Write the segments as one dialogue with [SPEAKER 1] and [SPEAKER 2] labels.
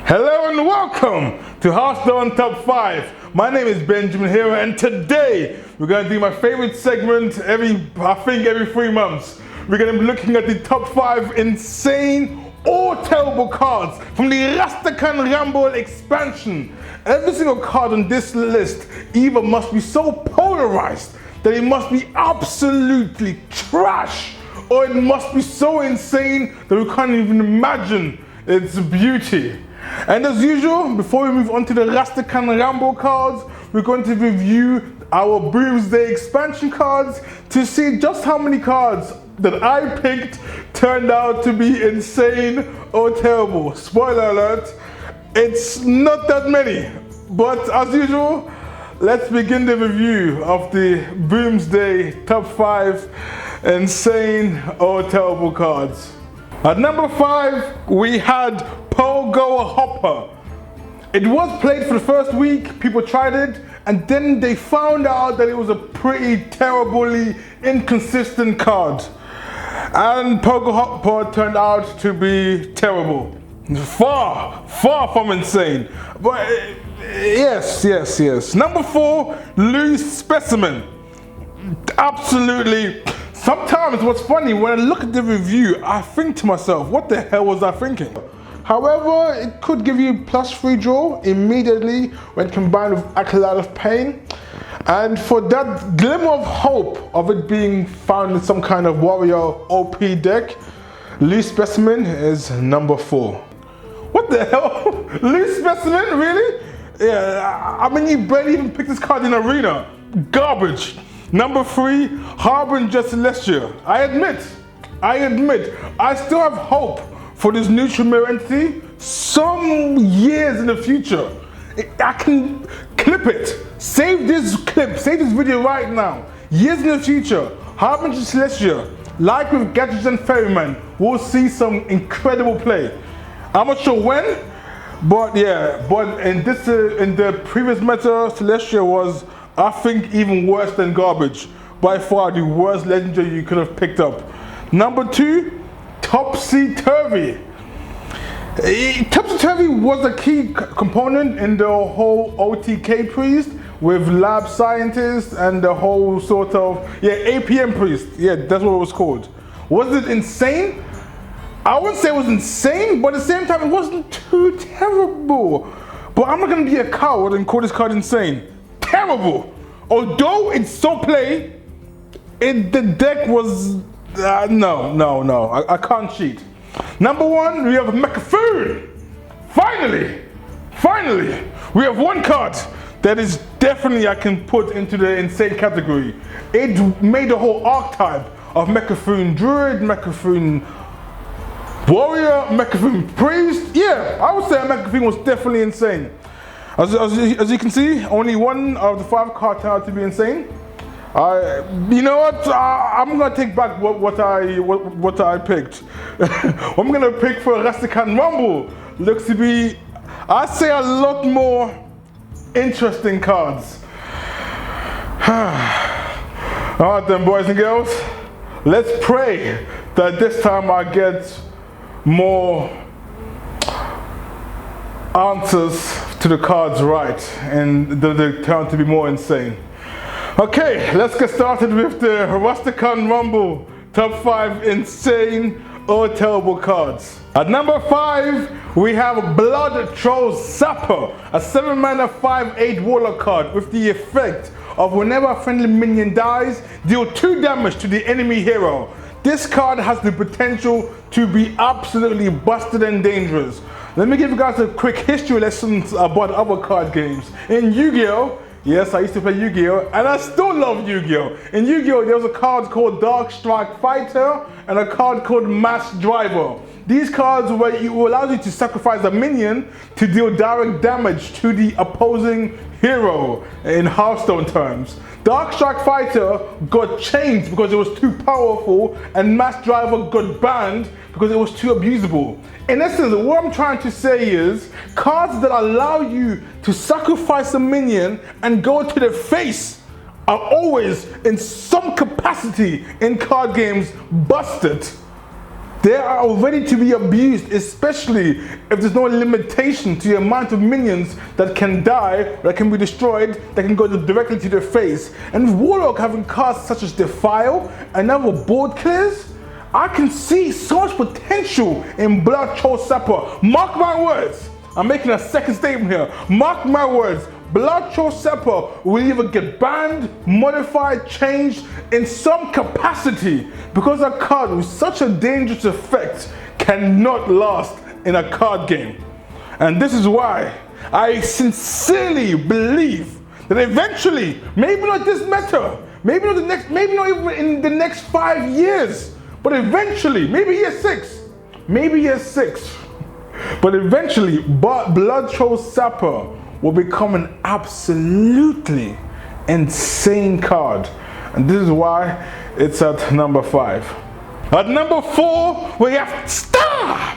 [SPEAKER 1] Hello and welcome to Hearthstone Top 5. My name is Benjamin here, and today we're going to do my favorite segment every 3 months. We're going to be looking at the top 5 insane or terrible cards from the Rastakhan Rumble expansion. Every single card on this list either must be so polarized that it must be absolutely trash, or it must be so insane that we can't even imagine its beauty. And as usual, before we move on to the Rastakhan Rumble cards, we're going to review our Boomsday expansion cards to see just how many cards that I picked turned out to be insane or terrible. Spoiler alert, it's not that many. But as usual, let's begin the review of the Boomsday top 5 insane or terrible cards. At number 5, we had Pogo Hopper. It was played for the first week, people tried it, and then they found out that it was a pretty terribly inconsistent card. And Pogo Hopper turned out to be terrible. Far from insane. But yes. Number 4, Loose Specimen. Absolutely. Sometimes what's funny, when I look at the review, I think to myself, what the hell was I thinking? However, it could give you +3 draw immediately when combined with Acolyte of Pain. And for that glimmer of hope of it being found in some kind of warrior OP deck, Loose Specimen is number 4. What the hell? Loose Specimen, really? Yeah, I mean, you barely even picked this card in Arena. Garbage. Number 3, Harbinger Celestia. I admit, I still have hope for this neutral mirror entity some years in the future. I can clip it. Save this clip, save this video right now. Years in the future, Harbinger Celestia, like with Gadgets and Ferryman, we'll see some incredible play. I'm not sure when, but yeah, in the previous meta, Celestia was, I think, even worse than garbage. By far the worst legendary you could have picked up. Number 2, Topsy Turvy. Topsy Turvy was a key component in the whole OTK priest with lab scientists and the whole sort of, APM priest. Yeah, that's what it was called. Was it insane? I wouldn't say it was insane, but at the same time it wasn't too terrible. But I'm not gonna be a coward and call this card insane. Terrible. Although it's so play, the deck was no. I can't cheat. Number 1, we have Mechafoon. Finally, we have one card that is definitely I can put into the insane category. It made the whole archetype of Mechafoon Druid, Mechafoon Warrior, Mechafoon Priest. Yeah, I would say Mechafoon was definitely insane. As you can see, only one of the 5 cards turned out to be insane. You know what? I'm gonna take back what I picked. I'm gonna pick for Rastakhan Rumble. Looks to be, I'd say, a lot more interesting cards. All right then, boys and girls. Let's pray that this time I get more answers to the cards right, and they turn out to be more insane. Okay, let's get started with the Rastakhan Rumble top 5 insane or terrible cards. At number 5, we have Blood Troll Sapper, a 7-mana 5/8 warlock card with the effect of whenever a friendly minion dies, deal 2 damage to the enemy hero. This card has the potential to be absolutely busted and dangerous. Let me give you guys a quick history lesson about other card games. In Yu-Gi-Oh! Yes, I used to play Yu-Gi-Oh! And I still love Yu-Gi-Oh! In Yu-Gi-Oh! there was a card called Dark Strike Fighter and a card called Mass Driver. These cards will allow you to sacrifice a minion to deal direct damage to the opposing hero in Hearthstone terms. Dark Strike Fighter got changed because it was too powerful, and Mass Driver got banned because it was too abusable. In essence, what I'm trying to say is, cards that allow you to sacrifice a minion and go to the face are always, in some capacity in card games, busted. They are ready to be abused, especially if there's no limitation to the amount of minions that can die, that can be destroyed, that can go directly to their face. And with Warlock having cards such as Defile and other board clears, I can see so much potential in Sapper. Mark my words. I'm making a second statement here. Mark my words. Sapper will either get banned, modified, changed in some capacity because a card with such a dangerous effect cannot last in a card game. And this is why I sincerely believe that eventually, maybe not this meta, maybe not even in the next 5 years, but eventually, maybe year 6, but eventually, Sapper will become an absolutely insane card. And this is why it's at number 5. At number 4, we have Stop!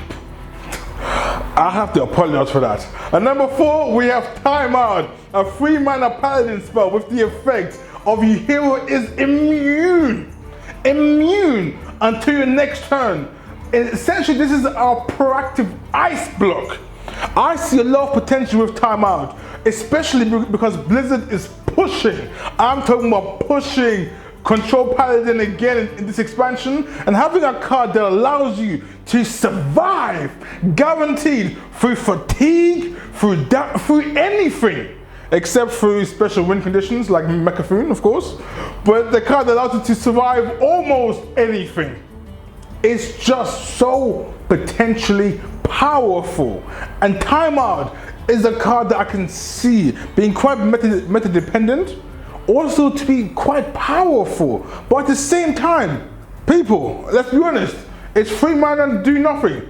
[SPEAKER 1] I have to apologize for that. At number 4, we have Timeout, a 3-mana paladin spell with the effect of your hero is immune until your next turn. And essentially, this is our proactive ice block. I see a lot of potential with Timeout, especially because Blizzard is pushing. I'm talking about pushing Control Paladin again in this expansion, and having a card that allows you to survive, guaranteed, through fatigue, through anything, except through special win conditions like Mechafoon, of course. But the card that allows you to survive almost anything. It's just so potentially powerful. And Timeout is a card that I can see being quite meta dependent, also to be quite powerful. But at the same time, people, let's be honest, it's 3 mana and do nothing.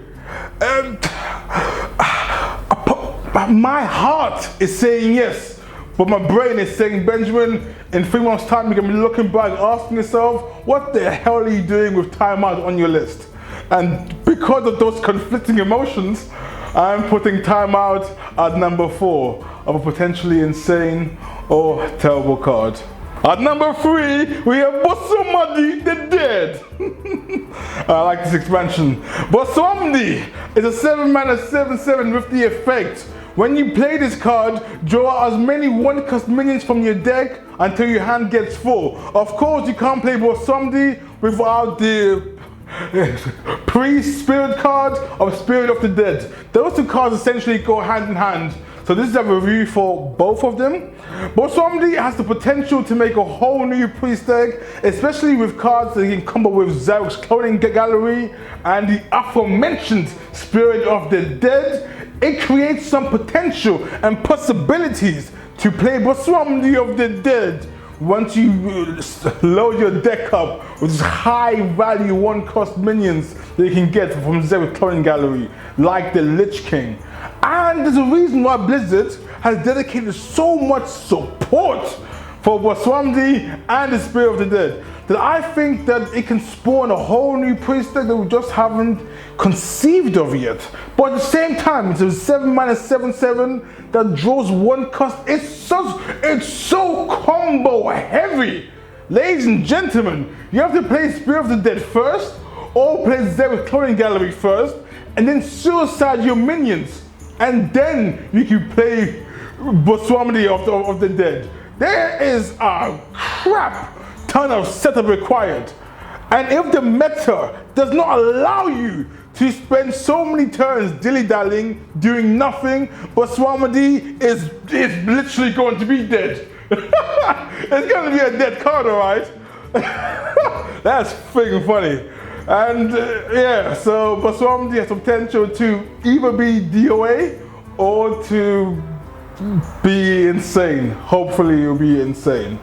[SPEAKER 1] My heart is saying yes, but my brain is saying, Benjamin, in 3 months' time, you're gonna be looking back, asking yourself, what the hell are you doing with Timeout on your list? And because of those conflicting emotions, I'm putting Timeout at number 4 of a potentially insane or terrible card. At number 3, we have Bwonsamdi the Dead. I like this expansion. Bwonsamdi is a 7-mana 7/7 with the effect. When you play this card, draw as many 1-cost minions from your deck until your hand gets full. Of course, you can't play Bwonsamdi without the pre-spirit card of Spirit of the Dead. Those 2 cards essentially go hand in hand. So this is a review for both of them. Bwonsamdi has the potential to make a whole new priest deck, especially with cards that you can combo with Zarok's Cloning Gallery and the aforementioned Spirit of the Dead. It creates some potential and possibilities to play Bwonsamdi of the Dead once you load your deck up with high value 1-cost minions that you can get from Zarok's Cloning Gallery, like the Lich King. And there's a reason why Blizzard has dedicated so much support for Bwonsamdi and the Spirit of the Dead, that I think that it can spawn a whole new priest deck that we just haven't conceived of yet. But at the same time, it's a 7-mana 7/7 that draws 1 cost. It's so combo heavy. Ladies and gentlemen, you have to play Spirit of the Dead first, or play Zarok's Cloning Gallery first, and then suicide your minions. And then you can play Bwonsamdi of the Dead. There is a crap ton of setup required. And if the meta does not allow you to spend so many turns dilly-dallying, doing nothing, Bwonsamdi is literally going to be dead. It's going to be a dead card, alright? That's freaking funny. And yeah, so Bwonsamdi has the potential to either be DOA or to be insane. Hopefully it'll be insane.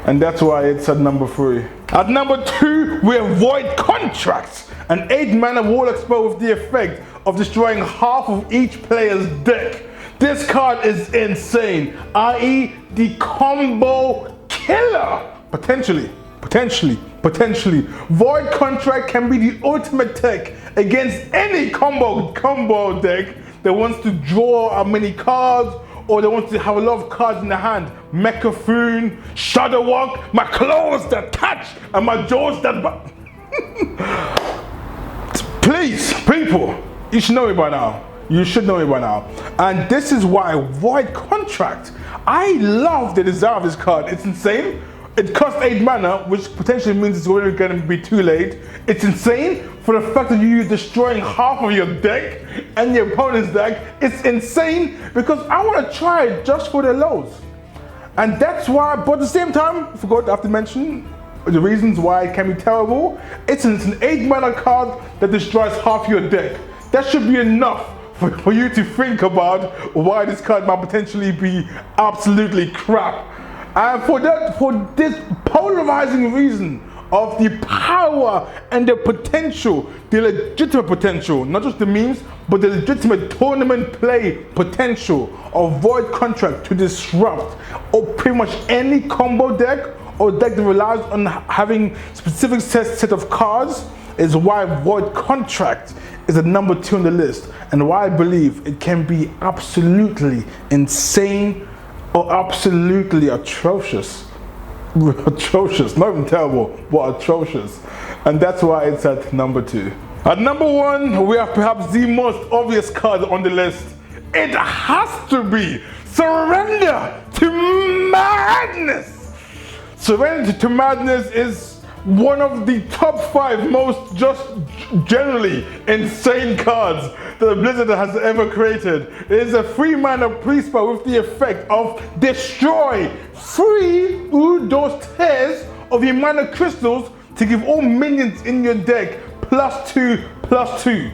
[SPEAKER 1] And that's why it's at number 3. At number 2, we have Void Contracts, an 8-mana warlock spell with the effect of destroying half of each player's deck. This card is insane, i.e. the combo killer. Potentially. Void Contract can be the ultimate tech against any combo deck that wants to draw many cards, or they want to have a lot of cards in the hand. Mechafoon, Shadowwalk, my claws that touch and my jaws that Please, people, you should know me by now. You should know me by now. And this is why Void Contract. I love the design of this card. It's insane. It costs 8 mana, which potentially means it's already going to be too late. It's insane for the fact that you're destroying half of your deck and your opponent's deck. It's insane because I want to try it just for the lows. And that's why, but at the same time, I forgot to have to mention the reasons why it can be terrible. It's an 8 mana card that destroys half your deck. That should be enough for you to think about why this card might potentially be absolutely crap. And for this polarizing reason of the power and the potential, the legitimate potential, not just the memes, but the legitimate tournament play potential of Void Contract to disrupt or pretty much any combo deck or deck that relies on having specific set of cards, is why Void Contract is at number 2 on the list, and why I believe it can be absolutely insane or absolutely atrocious. Atrocious, not even terrible, but atrocious. And that's why it's at number 2. At number 1, we have perhaps the most obvious card on the list. It has to be Surrender to Madness. Surrender to Madness is one of the top 5 most just generally insane cards that Blizzard has ever created. It is a 3 mana pre-spell with the effect of destroy 3 those tears of your mana crystals to give all minions in your deck +2/+2.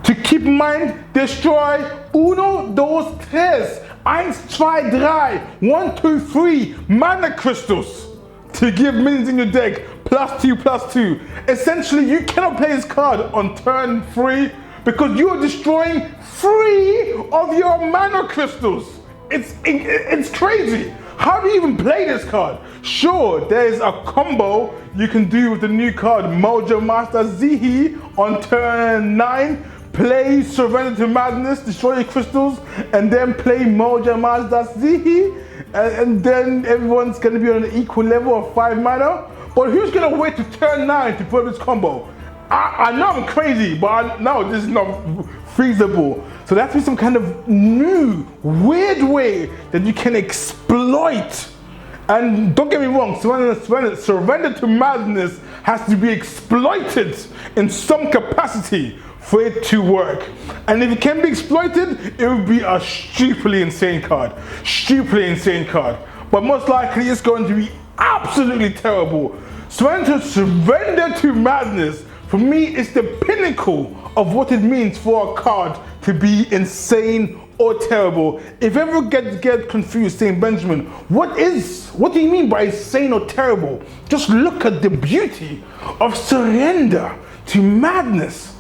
[SPEAKER 1] To keep in mind, destroy uno dos tres, 1, 2, 3, 1, 2, 3 mana crystals to give minions in your deck +2/+2. Essentially, you cannot play this card on turn 3 because you are destroying 3 of your mana crystals. It's crazy. How do you even play this card? Sure, there's a combo you can do with the new card Mojo Master Zihi on turn 9. Play Surrender to Madness, destroy your crystals, and then play Mojo Master Zihi, and then everyone's gonna be on an equal level of 5 mana. But who's gonna wait to turn 9 to put this combo? I know I'm crazy, but no, this is not feasible. So there has to be some kind of new, weird way that you can exploit. And don't get me wrong, Surrender to Madness has to be exploited in some capacity for it to work. And if it can be exploited, it would be a stupidly insane card. Stupidly insane card. But most likely it's going to be absolutely terrible. Surrender to Madness, for me, is the pinnacle of what it means for a card to be insane or terrible. If you ever get confused saying, Benjamin, what do you mean by insane or terrible? Just look at the beauty of Surrender to Madness.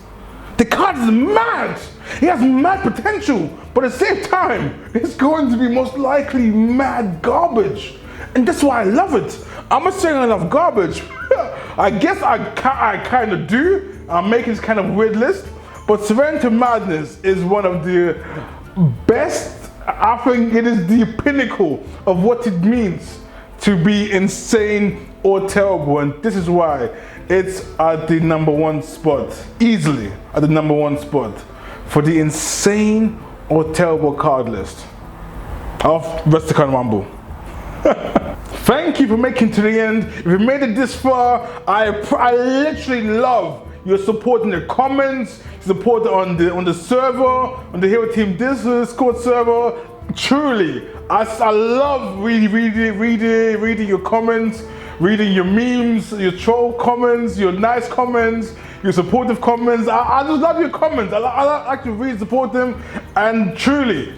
[SPEAKER 1] The card is mad. It has mad potential, but at the same time, it's going to be most likely mad garbage. And that's why I love it. I'm not saying I love garbage. I guess I kind of do. I'm making this kind of weird list. But Surrender to Madness is one of the best. I think it is the pinnacle of what it means to be insane or terrible. And this is why it's at the number 1 spot. Easily at the number 1 spot for the insane or terrible card list of Rastakhan Rumble. Thank you for making it to the end. If you made it this far, I literally love your support in the comments, support on the server, on the Hero Team Discord server. Truly, I love reading your comments, reading your memes, your troll comments, your nice comments, your supportive comments. I just love your comments. I like to read, support them, and truly,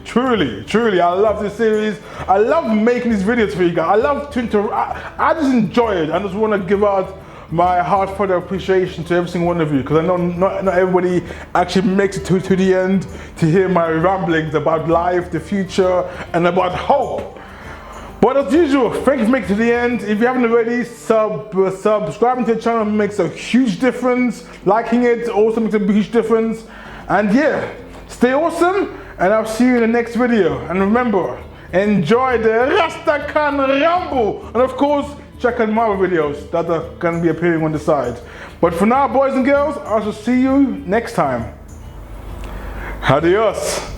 [SPEAKER 1] I love this series. I love making these videos for you guys. I love to interact. I just enjoy it. I just want to give out my heartfelt appreciation to every single one of you, because I know not everybody actually makes it to the end to hear my ramblings about life, the future, and about hope. But as usual, thank you for making it to the end. If you haven't already, subscribing to the channel makes a huge difference. Liking it also makes a huge difference. And yeah, stay awesome, and I'll see you in the next video. And remember, enjoy the Rastakhan Rumble. And of course, check out my other videos that are going to be appearing on the side. But for now, boys and girls, I shall see you next time. Adios.